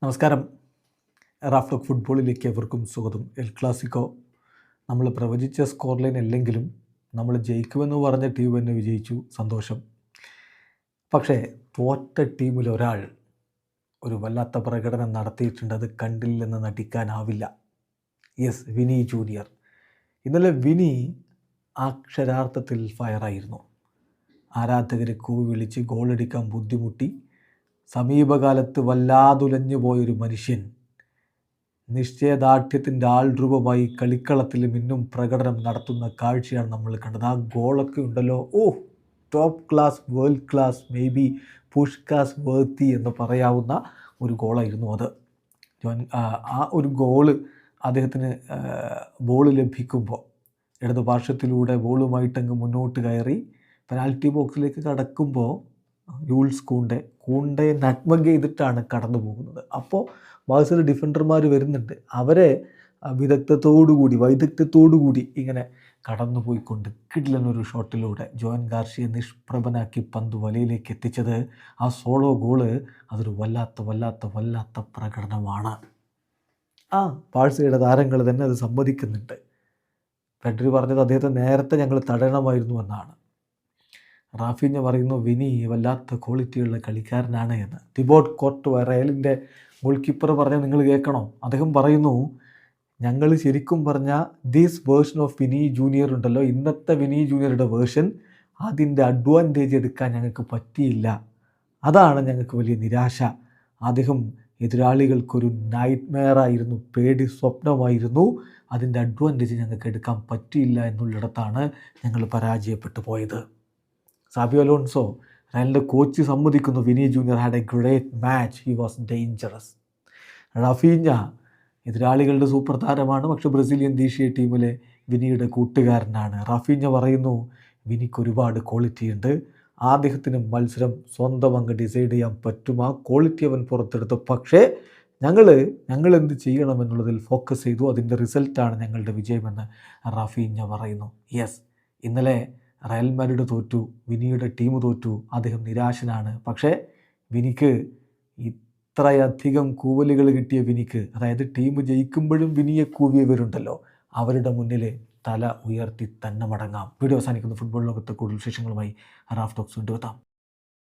നമസ്കാരം. റാഫ്റ്റോക്ക് ഫുട്ബോളിലേക്ക് എവർക്കും സ്വാഗതം. എൽ ക്ലാസിക്കോ നമ്മൾ പ്രവചിച്ച സ്കോർ ലൈൻ അല്ലെങ്കിലും നമ്മൾ ജയിക്കുമെന്ന് പറഞ്ഞ ടീം തന്നെ വിജയിച്ചു, സന്തോഷം. പക്ഷേ തോറ്റ ടീമിൽ ഒരാൾ ഒരു വല്ലാത്ത പ്രകടനം നടത്തിയിട്ടുണ്ട്. അത് കണ്ടില്ലെന്ന് നടിക്കാനാവില്ല. Yes, Vini Junior. ഇന്നലെ വിനി അക്ഷരാർത്ഥത്തിൽ ഫയറായിരുന്നു. ആരാധകരെ കൂവി വിളിച്ച് ഗോളടിക്കാൻ ബുദ്ധിമുട്ടി സമീപകാലത്ത് വല്ലാതുലഞ്ഞു പോയൊരു മനുഷ്യൻ നിശ്ചയദാർഢ്യത്തിൻ്റെ ആൾരൂപമായി കളിക്കളത്തിൽ മിന്നും പ്രകടനം നടത്തുന്ന കാഴ്ചയാണ് നമ്മൾ കണ്ടത്. ആ ഗോളൊക്കെ ഉണ്ടല്ലോ, top class, world class, may be Puskás വേർത്തി എന്ന് പറയാവുന്ന ഒരു ഗോളായിരുന്നു അത്. ആ ഒരു ഗോള് അദ്ദേഹത്തിന് ബോൾ ലഭിക്കുമ്പോൾ ഇടത് പാർശ്വത്തിലൂടെ ബോളുമായിട്ടങ്ങ് മുന്നോട്ട് കയറി പെനാൽറ്റി ബോക്സിലേക്ക് കടക്കുമ്പോൾ യൂൾസ് കൂണ്ടയെ നട്ട്മഗ് ചെയ്തിട്ടാണ് കടന്നു പോകുന്നത്. അപ്പോൾ ബാഴ്സയുടെ ഡിഫൻഡർമാർ വരുന്നുണ്ട്. അവരെ വൈദഗ്ധ്യത്തോടുകൂടി ഇങ്ങനെ കടന്നു പോയിക്കൊണ്ട് കിഡിലനൊരു ഷോട്ടിലൂടെ ജോൻ ഗാർഷിയെ നിഷ്പ്രഭനാക്കി പന്ത് വലയിലേക്ക് എത്തിച്ചത്, ആ സോളോ ഗോള്, അതൊരു വല്ലാത്ത പ്രകടനമാണ്. ബാഴ്സയുടെ താരങ്ങൾ തന്നെ അത് സമ്മതിക്കുന്നുണ്ട്. പെഡ്രി പറഞ്ഞത് അദ്ദേഹത്തെ നേരത്തെ ഞങ്ങൾ തടയണമായിരുന്നു എന്നാണ്. റാഫീഞ്ഞ പറയുന്നു വിനി വല്ലാത്ത ക്വാളിറ്റിയുള്ള കളിക്കാരനാണ് എന്ന്. തിബോട്ട് കോർട്ടുവ, റയലിൻ്റെ ഗോൾ കീപ്പർ പറഞ്ഞാൽ നിങ്ങൾ കേൾക്കണോ? അദ്ദേഹം പറയുന്നു, ഞങ്ങൾ ശരിക്കും പറഞ്ഞാൽ this version of Vini Junior ഉണ്ടല്ലോ, ഇന്നത്തെ വിനി ജൂനിയറുടെ വേർഷൻ, അതിൻ്റെ അഡ്വാൻറ്റേജ് എടുക്കാൻ ഞങ്ങൾക്ക് പറ്റിയില്ല. അതാണ് ഞങ്ങൾക്ക് വലിയ നിരാശ. അദ്ദേഹം എതിരാളികൾക്കൊരു നൈറ്റ് മെയറായിരുന്നു, പേടി സ്വപ്നമായിരുന്നു. അതിൻ്റെ അഡ്വാൻറ്റേജ് ഞങ്ങൾക്ക് എടുക്കാൻ പറ്റിയില്ല എന്നുള്ളിടത്താണ് ഞങ്ങൾ പരാജയപ്പെട്ടു പോയത്. സാബിയോ അലോൺസോ, റയലിൻ്റെ കോച്ച്, സമ്മതിക്കുന്നു Vini Junior had a great match, he was dangerous. Raphinha എതിരാളികളുടെ സൂപ്പർ താരമാണ്, പക്ഷേ ബ്രസീലിയൻ ദേശീയ ടീമിലെ വിനിയുടെ കൂട്ടുകാരനാണ്. റാഫീഞ്ഞ പറയുന്നു വിനിക്ക് ഒരുപാട് ക്വാളിറ്റി ഉണ്ട്, അദ്ദേഹത്തിന് മത്സരം സ്വന്തം അങ്ങ് ഡിസൈഡ് ചെയ്യാൻ പറ്റും, ആ ക്വാളിറ്റി അവൻ പുറത്തെടുത്തു. പക്ഷേ ഞങ്ങൾ എന്ത് ചെയ്യണമെന്നുള്ളതിൽ ഫോക്കസ് ചെയ്തു, അതിൻ്റെ റിസൾട്ടാണ് ഞങ്ങളുടെ വിജയമെന്ന് റാഫീഞ്ഞ പറയുന്നു. യെസ്, ഇന്നലെ റയൽ മാഡ്രിഡ് തോറ്റു, വിനിയുടെ ടീം തോറ്റു, അദ്ദേഹം നിരാശനാണ്. പക്ഷേ വിനിക്ക് ഇത്രയധികം കൂവലുകൾ കിട്ടിയ വിനിക്ക്, അതായത് ടീം ജയിക്കുമ്പോഴും വിനിയെ കൂവിയവരുണ്ടല്ലോ, അവരുടെ മുന്നിൽ തല ഉയർത്തി തന്നെ മടങ്ങാം. വീഡിയോ അവസാനിക്കുന്ന ഫുട്ബോൾ ലോകത്തെ കൂടുതൽ വിശേഷങ്ങളുമായി റാഫ് ടോക്സ് കൊണ്ടുവെത്താം.